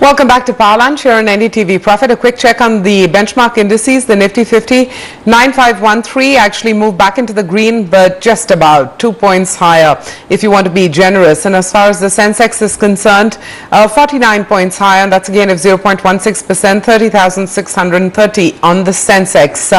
Welcome back to Power Lunch here on NDTV Profit. A quick check on the benchmark indices. The Nifty 50 9513 actually moved back into the green, but just about 2 points higher if you want to be generous. And as far as the Sensex is concerned, 49 points higher, and that's a gain of 0.16%, 30,630 on the Sensex.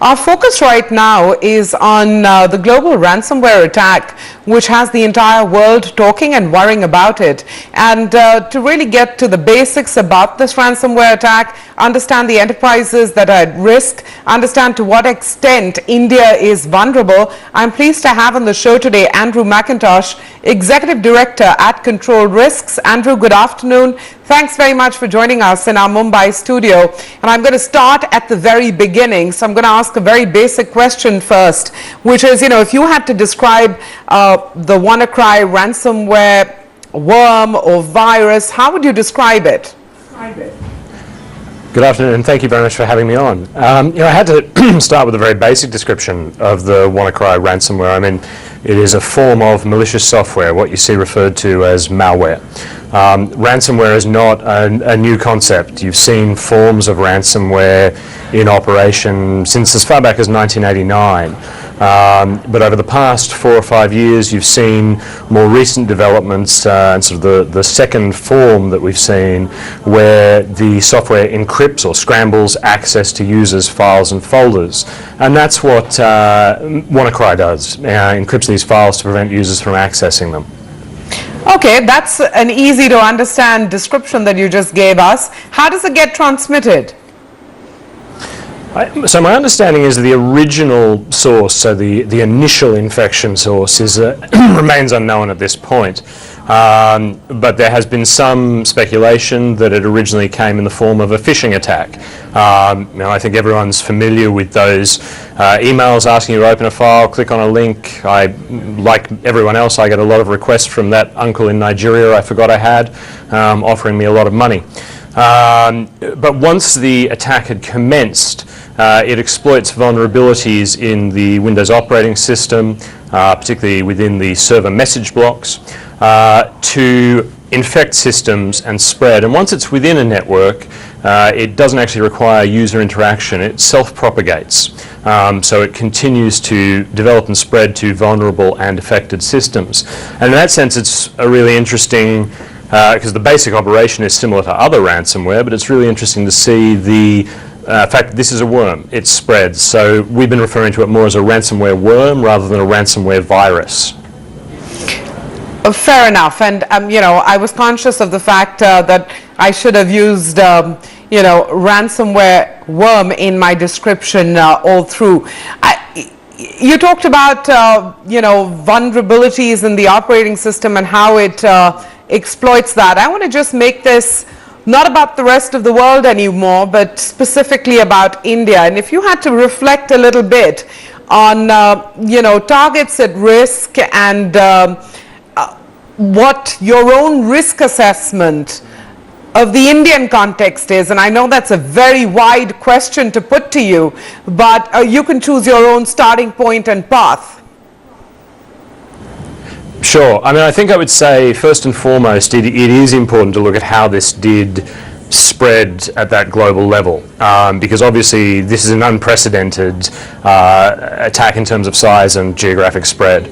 Our focus right now is on the global ransomware attack, which has the entire world talking and worrying about it. And to really get to the basics about this ransomware attack, understand the enterprises that are at risk, understand to what extent India is vulnerable, I'm pleased to have on the show today Andrew Macintosh, Executive Director at Control Risks. Andrew, good afternoon. Thanks very much for joining us in our Mumbai studio. And I'm going to start at the very beginning. So I'm going to ask a very basic question first, which is, if you had to describe the WannaCry ransomware worm or virus, how would you describe it? Good afternoon, and thank you very much for having me on. I had to start with a very basic description of the WannaCry ransomware. I mean, it is a form of malicious software, what you see referred to as malware. Ransomware is not a new concept. You've seen forms of ransomware in operation since as far back as 1989. But over the past 4 or 5 years, you've seen more recent developments, and sort of the second form that we've seen, where the software encrypts or scrambles access to users' files and folders. And that's what WannaCry does, encrypts these files to prevent users from accessing them. Okay, that's an easy to understand description that you just gave us. How does it get transmitted? So my understanding is the original source, so the initial infection source, remains unknown at this point. But there has been some speculation that it originally came in the form of a phishing attack. I think everyone's familiar with those emails asking you to open a file, click on a link. Like everyone else, I get a lot of requests from that uncle in Nigeria I forgot I had, offering me a lot of money. But once the attack had commenced, it exploits vulnerabilities in the Windows operating system, particularly within the server message blocks, to infect systems and spread. And once it's within a network, it doesn't actually require user interaction. It self-propagates. So it continues to develop and spread to vulnerable and affected systems. And in that sense, it's a really interesting, because the basic operation is similar to other ransomware, but it's really interesting to see the fact that this is a worm. It spreads. So we've been referring to it more as a ransomware worm rather than a ransomware virus. Fair enough. And, I was conscious of the fact that I should have used, ransomware worm in my description all through. You talked about, vulnerabilities in the operating system and how it exploits that. I want to just make this not about the rest of the world anymore, but specifically about India. And if you had to reflect a little bit on, targets at risk and what your own risk assessment of the Indian context is, and I know that's a very wide question to put to you, but you can choose your own starting point and path. Sure. I mean, I think I would say, first and foremost, it is important to look at how this did spread at that global level, because obviously this is an unprecedented attack in terms of size and geographic spread.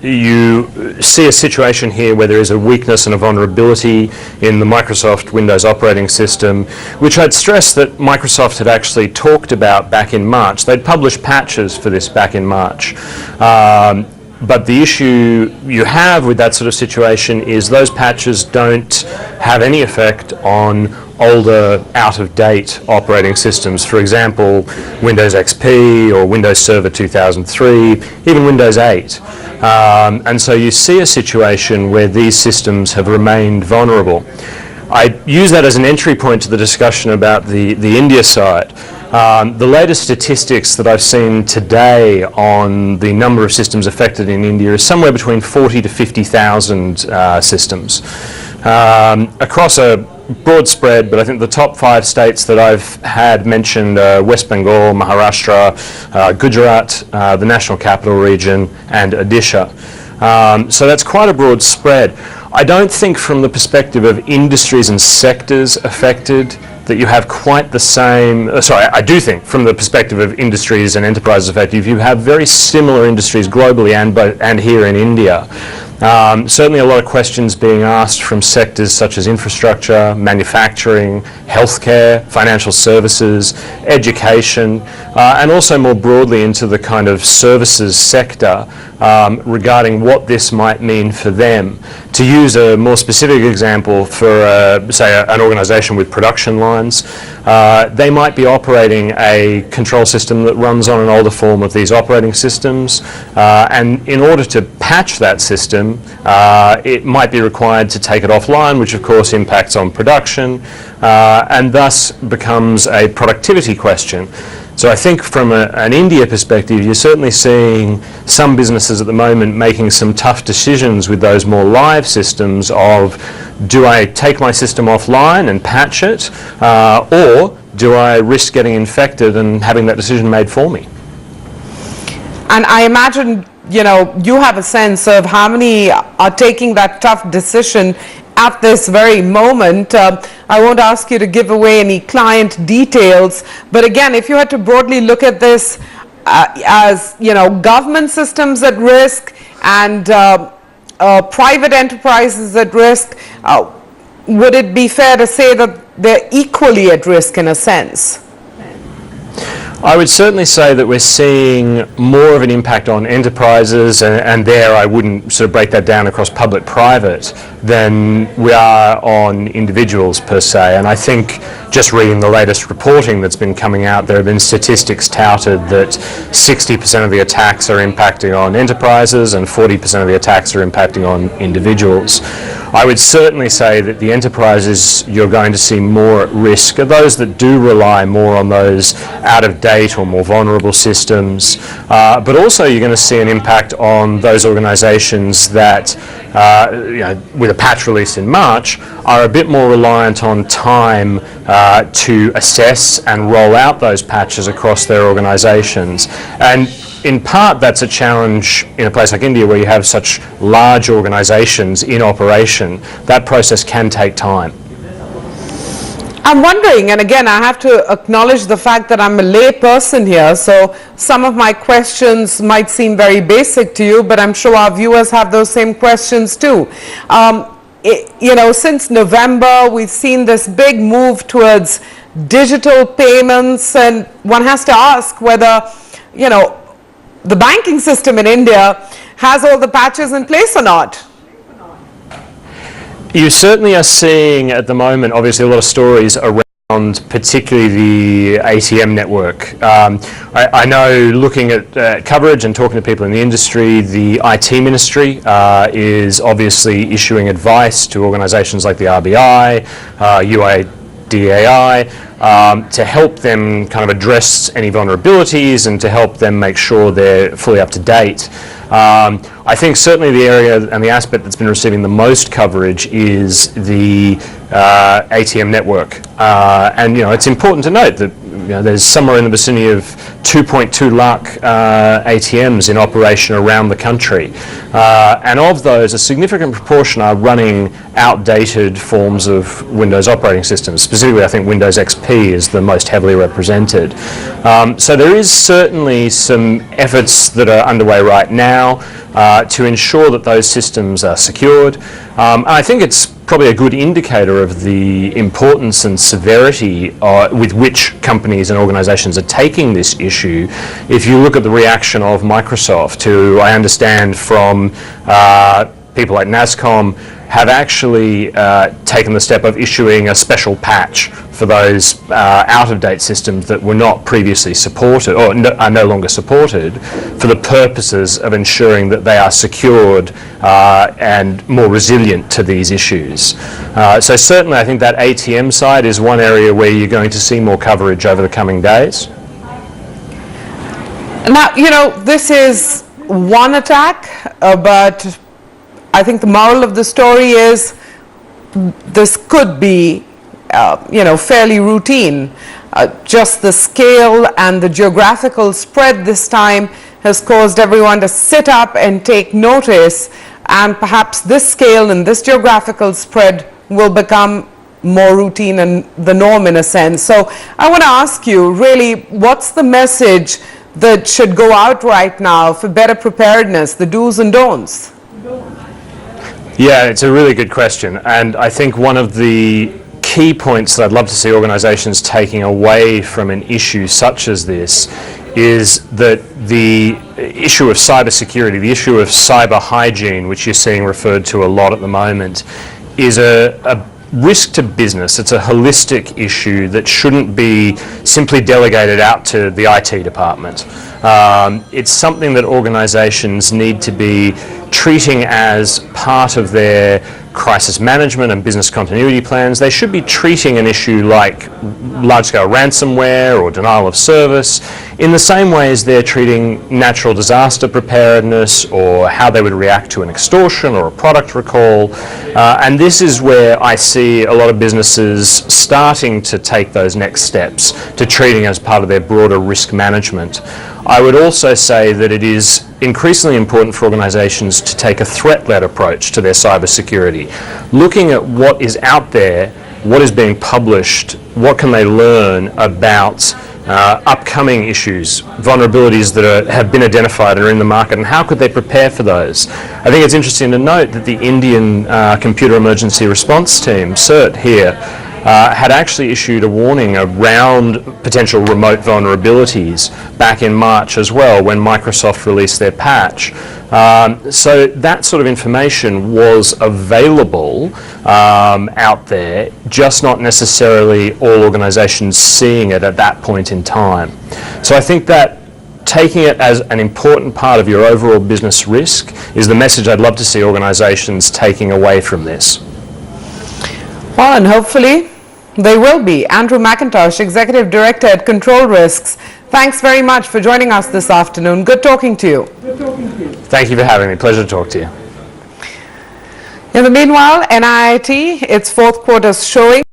You see a situation here where there is a weakness and a vulnerability in the Microsoft Windows operating system, which I'd stress that Microsoft had actually talked about back in March. They'd published patches for this back in March. But the issue you have with that sort of situation is those patches don't have any effect on older, out-of-date operating systems. For example, Windows XP or Windows Server 2003, even Windows 8. And so you see a situation where these systems have remained vulnerable. I use that as an entry point to the discussion about the India side. The latest statistics that I've seen today on the number of systems affected in India is somewhere between 40 to 50,000 systems. Across a broad spread, but I think the top 5 states that I've had mentioned are West Bengal, Maharashtra, Gujarat, the National Capital Region, and Odisha. So that's quite a broad spread. I don't think from the perspective of industries and sectors affected that you have quite the same, I do think from the perspective of industries and enterprises affected, you have very similar industries globally and here in India. Certainly a lot of questions being asked from sectors such as infrastructure, manufacturing, healthcare, financial services, education, and also more broadly into the kind of services sector regarding what this might mean for them. To use a more specific example for, say, an organisation with production lines, they might be operating a control system that runs on an older form of these operating systems, and in order to patch that system, it might be required to take it offline, which of course impacts on production, and thus becomes a productivity question. So I think from an India perspective, you're certainly seeing some businesses at the moment making some tough decisions with those more live systems of, do I take my system offline and patch it, or do I risk getting infected and having that decision made for me? And I imagine, you have a sense of how many are taking that tough decision at this very moment. I won't ask you to give away any client details, but again, if you had to broadly look at this as, government systems at risk and private enterprises at risk, would it be fair to say that they're equally at risk in a sense? I would certainly say that we're seeing more of an impact on enterprises, and there I wouldn't sort of break that down across public-private, than we are on individuals per se. And I think just reading the latest reporting that's been coming out, there have been statistics touted that 60% of the attacks are impacting on enterprises and 40% of the attacks are impacting on individuals. I would certainly say that the enterprises you're going to see more at risk are those that do rely more on those out-of-date or more vulnerable systems, but also you're going to see an impact on those organisations that, with a patch release in March, are a bit more reliant on time to assess and roll out those patches across their organisations. And in part, that's a challenge in a place like India where you have such large organisations in operation. That process can take time. I'm wondering, and again, I have to acknowledge the fact that I'm a lay person here, so some of my questions might seem very basic to you, but I'm sure our viewers have those same questions too. Since November, we've seen this big move towards digital payments, and one has to ask whether, the banking system in India has all the patches in place or not. You certainly are seeing at the moment, obviously, a lot of stories around particularly the ATM network. I know looking at coverage and talking to people in the industry, the IT ministry is obviously issuing advice to organisations like the RBI, UIDAI, to help them kind of address any vulnerabilities and to help them make sure they're fully up to date. I think certainly the area and the aspect that's been receiving the most coverage is the ATM network. And it's important to note that there's somewhere in the vicinity of 2.2 lakh ATMs in operation around the country. And of those, a significant proportion are running outdated forms of Windows operating systems. Specifically, I think Windows XP is the most heavily represented. So there is certainly some efforts that are underway right now to ensure that those systems are secured. And I think it's probably a good indicator of the importance and severity with which companies and organisations are taking this issue. If you look at the reaction of Microsoft, who I understand from people like NASCOM have actually taken the step of issuing a special patch for those out-of-date systems that were not previously supported or are no longer supported, for the purposes of ensuring that they are secured and more resilient to these issues. So certainly I think that ATM side is one area where you're going to see more coverage over the coming days. Now, this is one attack, but I think the moral of the story is this could be, fairly routine. Just the scale and the geographical spread this time has caused everyone to sit up and take notice, and perhaps this scale and this geographical spread will become more routine and the norm in a sense. So I want to ask you, really, what's the message that should go out right now for better preparedness, the do's and don'ts? Yeah, it's a really good question, and I think one of the key points that I'd love to see organisations taking away from an issue such as this is that the issue of cybersecurity, the issue of cyber hygiene, which you're seeing referred to a lot at the moment, is a risk to business. It's a holistic issue that shouldn't be simply delegated out to the IT department. It's something that organisations need to be treating as part of their crisis management and business continuity plans. They should be treating an issue like large-scale ransomware or denial of service in the same way as they're treating natural disaster preparedness or how they would react to an extortion or a product recall. And this is where I see a lot of businesses starting to take those next steps to treating as part of their broader risk management. I would also say that it is increasingly important for organisations to take a threat-led approach to their cybersecurity, looking at what is out there, what is being published, what can they learn about upcoming issues, vulnerabilities that have been identified and are in the market, and how could they prepare for those. I think it's interesting to note that the Indian Computer Emergency Response Team, CERT here, had actually issued a warning around potential remote vulnerabilities back in March as well when Microsoft released their patch. So that sort of information was available out there, just not necessarily all organisations seeing it at that point in time. So I think that taking it as an important part of your overall business risk is the message I'd love to see organisations taking away from this. Well, and hopefully they will be. Andrew Macintosh, Executive Director at Control Risks, thanks very much for joining us this afternoon. Good talking to you. Thank you for having me. Pleasure to talk to you. In the meanwhile, NIIT, its fourth quarter showing